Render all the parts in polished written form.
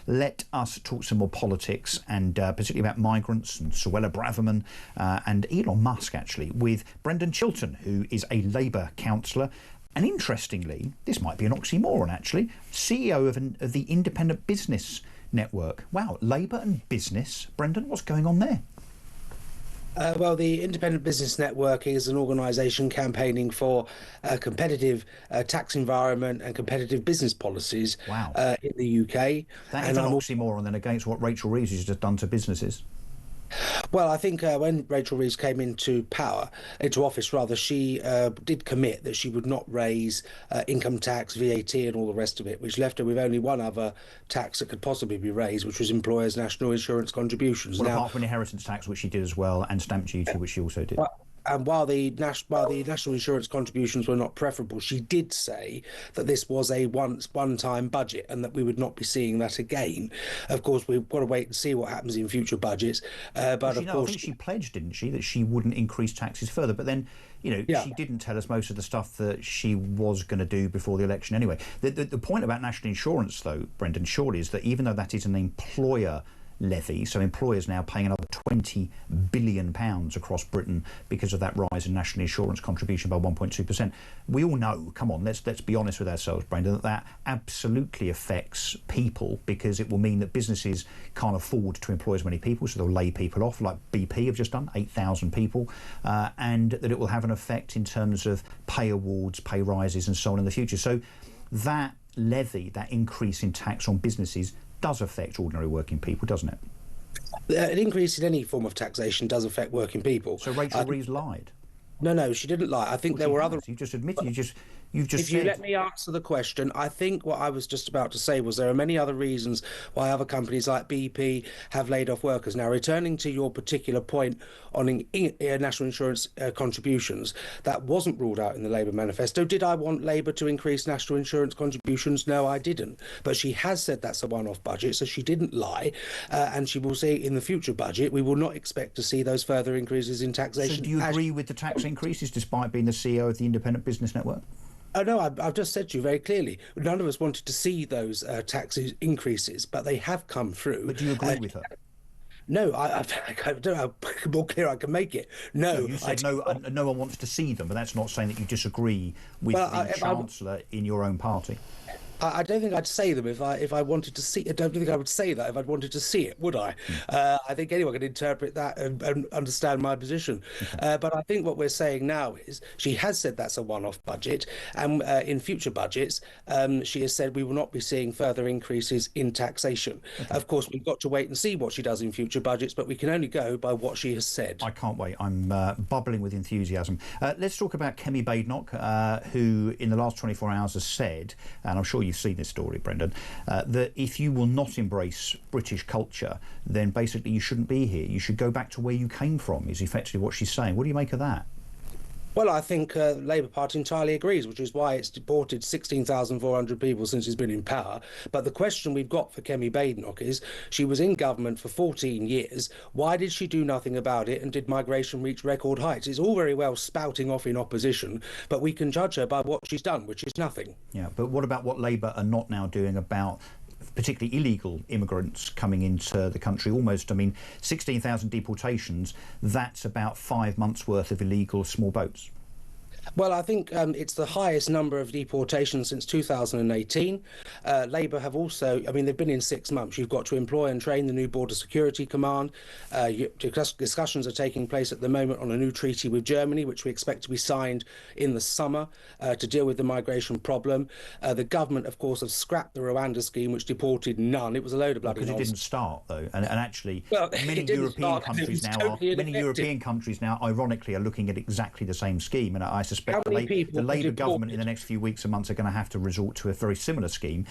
let us talk some more politics, and particularly about migrants and Suella Braverman and Elon Musk, actually, with Brendan Chilton, who is a Labour councillor. And interestingly, this might be an oxymoron, actually, CEO of the Independent Business Network. Wow, Labour and business. Brendan, what's going on there? Well, the Independent Business Network is an organisation campaigning for a competitive tax environment and competitive business policies in the UK. That is an oxymoron then against what Rachel Reeves has just done to businesses. Well, I think when Rachel Reeves came into office, she did commit that she would not raise income tax, VAT and all the rest of it, which left her with only one other tax that could possibly be raised, which was employers' national insurance contributions. Well, apart from inheritance tax, which she did as well, and stamp duty, which she also did. And while the national insurance contributions were not preferable, she did say that this was a one-time budget and that we would not be seeing that again. Of course, we've got to wait and see what happens in future budgets. But I think she pledged, didn't she, that she wouldn't increase taxes further. But then, she didn't tell us most of the stuff that she was going to do before the election anyway. The point about national insurance, though, Brendan, surely, is that even though that is an employer levy, so employers now paying another £20 billion across Britain because of that rise in national insurance contribution by 1.2%. We all know, come on, let's be honest with ourselves, Brendan, that absolutely affects people, because it will mean that businesses can't afford to employ as many people, so they'll lay people off, like BP have just done, 8,000 people, and that it will have an effect in terms of pay awards, pay rises and so on in the future. So that levy, that increase in tax on businesses, does affect ordinary working people, doesn't it? An increase in any form of taxation does affect working people. So Rachel Reeves lied? No, she didn't lie. I think there were other... You just admitted, you've just If you let me answer the question, I think what I was just about to say was there are many other reasons why other companies like BP have laid off workers. Now, returning to your particular point on national insurance contributions, that wasn't ruled out in the Labour manifesto. Did I want Labour to increase national insurance contributions? No, I didn't. But she has said that's a one-off budget, so she didn't lie. And she will say in the future budget, we will not expect to see those further increases in taxation. So do you agree with the tax increases despite being the CEO of the Independent Business Network? Oh, no, I've just said to you very clearly, none of us wanted to see those tax increases, but they have come through. But do you agree with her? No, I don't know how more clear I can make it. No, you said no one wants to see them, but that's not saying that you disagree with the Chancellor in your own party. I don't think I'd say them if I wanted to see. I don't think I would say that if I'd wanted to see it, would I? I think anyone can interpret that and understand my position. Okay. But I think what we're saying now is she has said that's a one-off budget, and in future budgets, she has said we will not be seeing further increases in taxation. Okay. Of course, we've got to wait and see what she does in future budgets, but we can only go by what she has said. I can't wait. I'm bubbling with enthusiasm. Let's talk about Kemi Badenoch, who in the last 24 hours has said, and I'm sure you've seen this story, Brendan, that if you will not embrace British culture, then basically you shouldn't be here. You should go back to where you came from, is effectively what she's saying. What do you make of that? Well, I think the Labour Party entirely agrees, which is why it's deported 16,400 people since it's been in power. But the question we've got for Kemi Badenoch is, she was in government for 14 years. Why did she do nothing about it, and did migration reach record heights? It's all very well spouting off in opposition, but we can judge her by what she's done, which is nothing. Yeah, but what about what Labour are not now doing about particularly illegal immigrants coming into the country? 16,000 deportations, that's about 5 months worth of illegal small boats. Well, I think it's the highest number of deportations since 2018. Labour have also, they've been in 6 months. You've got to employ and train the new Border Security Command. Discussions are taking place at the moment on a new treaty with Germany, which we expect to be signed in the summer to deal with the migration problem. The government, of course, have scrapped the Rwanda scheme, which deported none. It was a load of bloody nonsense. Because it didn't start, though. And actually, many European countries now, ironically, are looking at exactly the same scheme. And I suspect the Labour government in the next few weeks and months are going to have to resort to a very similar scheme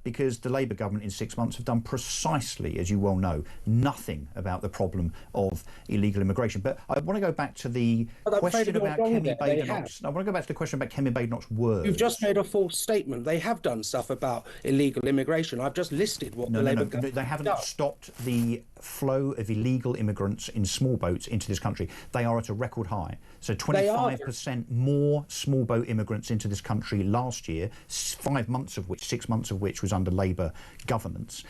because the Labour government in 6 months have done precisely, as you well know, nothing about the problem of illegal immigration. But I want to go back to the question about Kemi Badenoch's. I want to go back to the question about Kemi Badenoch's words. You've just made a false statement. They have done stuff about illegal immigration. I've just listed what the Labour government they haven't stopped the flow of illegal immigrants in small boats into this country. They are at a record high. So 25% more small boat immigrants into this country last year, 6 months of which was under Labour governance.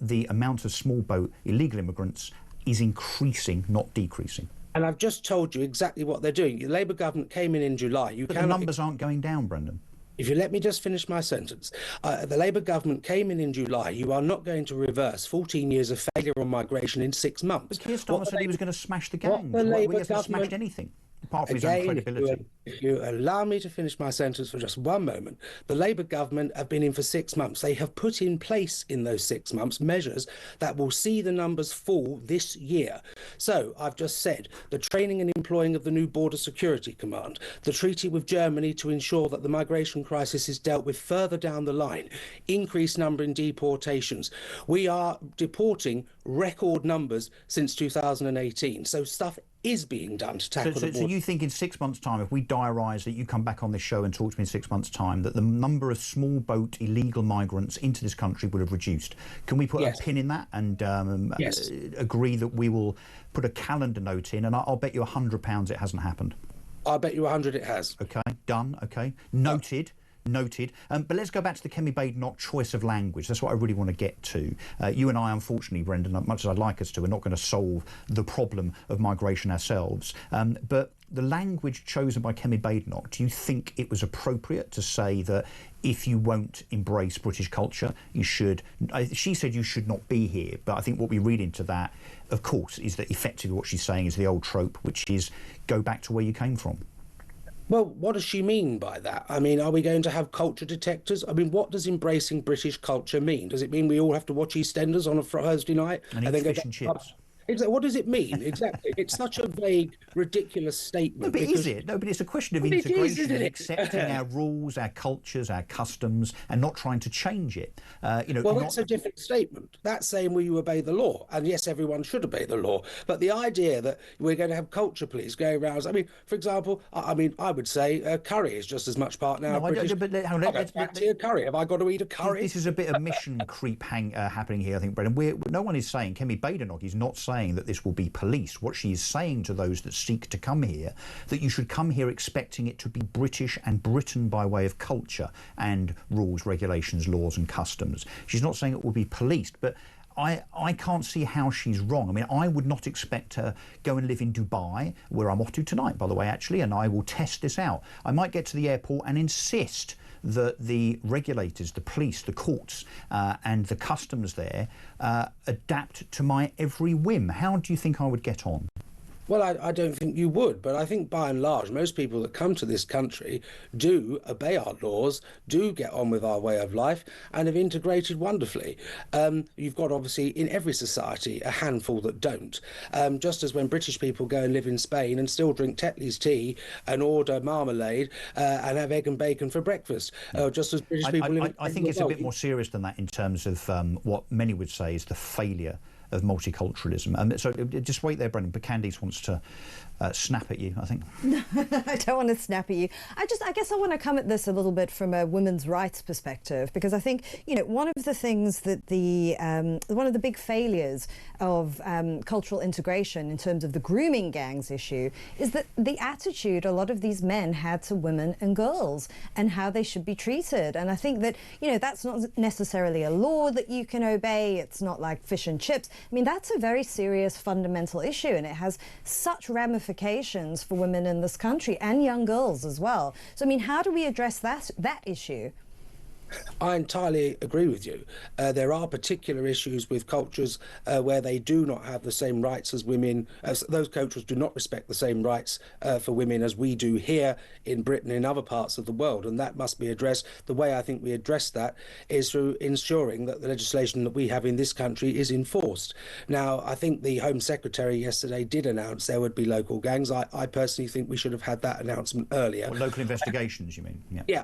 The amount of small boat illegal immigrants is increasing, not decreasing. And I've just told you exactly what they're doing. The Labour government came in July. But the numbers aren't going down, Brendan. If you let me just finish my sentence. The Labour government came in July. You are not going to reverse 14 years of failure on migration in 6 months. But Keir Starmer said he was going to smash the gangs. He hasn't smashed anything, apart from his own credibility. If you allow me to finish my sentence for just one moment, the Labour government have been in for 6 months. They have put in place in those 6 months measures that will see the numbers fall this year. So I've just said the training and employing of the new Border Security Command, the treaty with Germany to ensure that the migration crisis is dealt with further down the line, increased number in deportations. We are deporting record numbers since 2018. So stuff is being done to tackle the border. So you think in 6 months' time, if we diarise that you come back on this show and talk to me in 6 months' time, that the number of small boat illegal migrants into this country would have reduced? Can we put a pin in that and agree that we will put a calendar note in? And I'll bet you £100 it hasn't happened. I'll bet you 100 it has. OK, done. OK, noted. Noted. But let's go back to the Kemi Badenoch choice of language. That's what I really want to get to. You and I, unfortunately, Brendan, much as I'd like us to, are not going to solve the problem of migration ourselves. But the language chosen by Kemi Badenoch, do you think it was appropriate to say that if you won't embrace British culture, you should... She said you should not be here, but I think what we read into that, of course, is that effectively what she's saying is the old trope, which is go back to where you came from. Well, what does she mean by that? I mean, are we going to have culture detectors? I mean, what does embracing British culture mean? Does it mean we all have to watch EastEnders on a Thursday night? And eat fish and chips. What does it mean exactly? It's such a vague, ridiculous statement. No, but is it? No, but it's a question of integration and accepting our rules, our cultures, our customs, and not trying to change it. That's a different statement. That's saying will you obey the law? And yes, everyone should obey the law. But the idea that we're going to have culture police going around, I mean, for example, I would say curry is just as much part now of British. Curry. Have I got to eat a curry? This is a bit of mission creep happening here, I think, Brendan. No one is saying, Kemi Badenoch is not saying that this will be policed. What she is saying to those that seek to come here, that you should come here expecting it to be British and Britain by way of culture and rules, regulations, laws and customs. She's not saying it will be policed, but I can't see how she's wrong. I mean, I would not expect her to go and live in Dubai, where I'm off to tonight, by the way, actually, and I will test this out. I might get to the airport and insist that the regulators, the police, the courts and the customs there adapt to my every whim. How do you think I would get on? Well, I don't think you would, but I think by and large, most people that come to this country do obey our laws, do get on with our way of life, and have integrated wonderfully. You've got, obviously, in every society, a handful that don't. Just as when British people go and live in Spain and still drink Tetley's tea and order marmalade and have egg and bacon for breakfast. Just as British people live I think it's a bit more serious than that in terms of what many would say is the failure of multiculturalism. So just wait there, Brendan, but Candice wants to snap at you, I think. No, I don't want to snap at you. I guess I want to come at this a little bit from a women's rights perspective, because I think, one of the things that one of the big failures of cultural integration in terms of the grooming gangs issue is that the attitude a lot of these men had to women and girls and how they should be treated. And I think that, that's not necessarily a law that you can obey. It's not like fish and chips. I mean, that's a very serious fundamental issue, and it has such ramifications for women in this country and young girls as well. So, I mean, how do we address that issue? I entirely agree with you. There are particular issues with cultures where they do not have the same rights as women. Those cultures do not respect the same rights for women as we do here in Britain and other parts of the world, and that must be addressed. The way I think we address that is through ensuring that the legislation that we have in this country is enforced. Now, I think the Home Secretary yesterday did announce there would be local gangs. I personally think we should have had that announcement earlier. Well, local investigations, you mean? Yeah,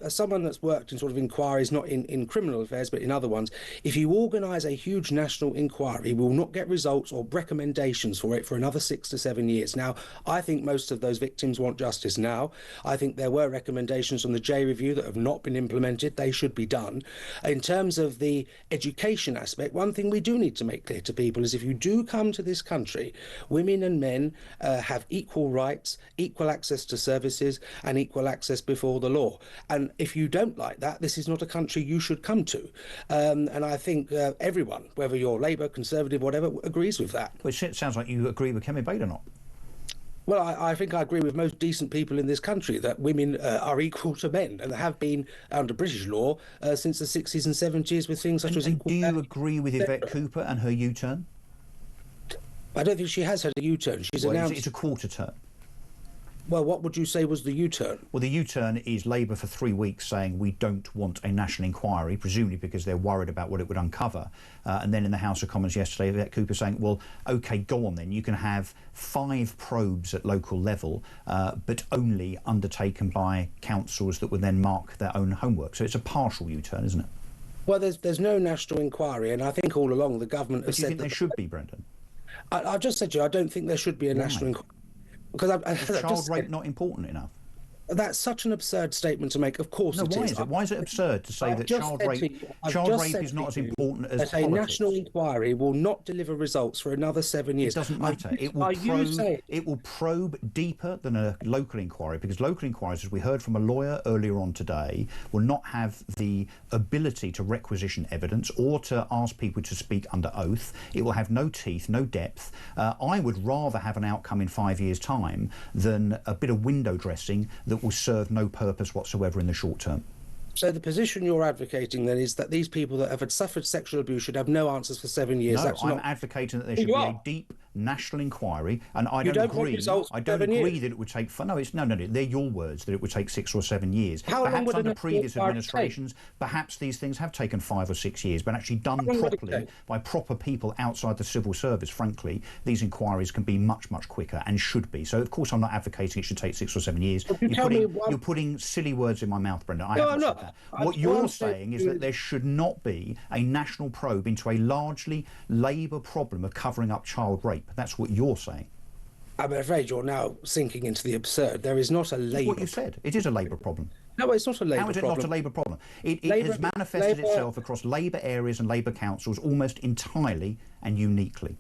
some someone that's worked in sort of inquiries, not in criminal affairs, but in other ones, if you organise a huge national inquiry, we will not get results or recommendations for it for another 6 to 7 years. Now, I think most of those victims want justice now. I think there were recommendations from the J Review that have not been implemented. They should be done. In terms of the education aspect, one thing we do need to make clear to people is if you do come to this country, women and men have equal rights, equal access to services, and equal access before the law. And if you don't like that, this is not a country you should come to. And I think everyone, whether you're Labour, Conservative, whatever, agrees with that. Well, it sounds like you agree with Kemi Badenoch. Well, I think I agree with most decent people in this country that women are equal to men and have been under British law since the 60s and 70s with things such as equal. Do you agree with Yvette Cooper and her U-turn? I don't think she has had a U-turn. She's announced... It's a quarter turn. Well, what would you say was the U-turn? Well, the U-turn is Labour for 3 weeks saying we don't want a national inquiry, presumably because they're worried about what it would uncover. And then in the House of Commons yesterday, Yvette Cooper saying, well, OK, go on then. You can have 5 probes at local level, but only undertaken by councils that would then mark their own homework. So it's a partial U-turn, isn't it? Well, there's no national inquiry, and I think all along the government has said... Do you think there should be, Brendan? I've just said to you, I don't think there should be a national inquiry. Because is child rape not important enough? That's such an absurd statement to make. Of course it is. Why is it? Why is it absurd to say that child rape is not as important as politics? A national inquiry will not deliver results for another 7 years. It doesn't matter. It will probe deeper than a local inquiry, because local inquiries, as we heard from a lawyer earlier on today, will not have the ability to requisition evidence or to ask people to speak under oath. It will have no teeth, no depth. I would rather have an outcome in 5 years' time than a bit of window dressing that will serve no purpose whatsoever in the short term. So the position you're advocating then is that these people that have suffered sexual abuse should have no answers for 7 years. No, I'm advocating that there should be a deep national inquiry, and I don't agree that it would take... No, they're your words, that it would take 6 or 7 years. Perhaps under previous administrations, perhaps these things have taken 5 or 6 years, but actually done properly by proper people outside the civil service, frankly, these inquiries can be much, much quicker and should be. So, of course, I'm not advocating it should take 6 or 7 years. You're putting silly words in my mouth, Brendan. I haven't said that. What you're saying is that there should not be a national probe into a largely Labour problem of covering up child rape. That's what you're saying. I'm afraid you're now sinking into the absurd. There is not a Labour... What you said. It is a Labour problem. No, it's not a Labour problem. How is it not a Labour problem? It has manifested itself across Labour areas and Labour councils almost entirely and uniquely.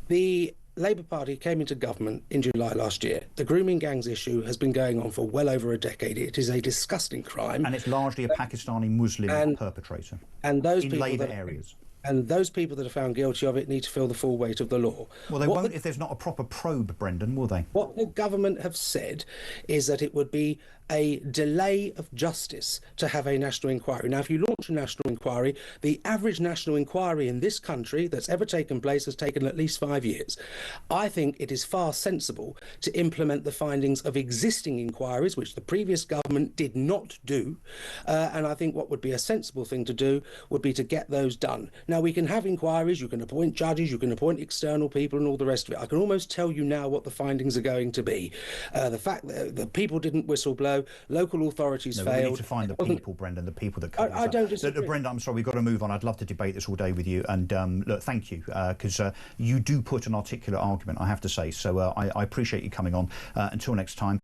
The Labour Party came into government in July last year. The grooming gangs issue has been going on for well over a decade. It is a disgusting crime. And it's largely a Pakistani Muslim perpetrator. And those in Labour areas. And those people that are found guilty of it need to feel the full weight of the law. Well, they won't if there's not a proper probe, Brendan, will they? What the government have said is that it would be a delay of justice to have a national inquiry. Now, if you launch a national inquiry, the average national inquiry in this country that's ever taken place has taken at least 5 years. I think it is far sensible to implement the findings of existing inquiries, which the previous government did not do. And I think what would be a sensible thing to do would be to get those done. Now, we can have inquiries, you can appoint judges, you can appoint external people and all the rest of it. I can almost tell you now what the findings are going to be. The fact that the people didn't whistleblow, local authorities failed. We need to find the people, Brendan, the people that cover I don't disagree. Brendan, I'm sorry, we've got to move on. I'd love to debate this all day with you. And look, thank you, because you do put an articulate argument, I have to say. So I appreciate you coming on. Until next time.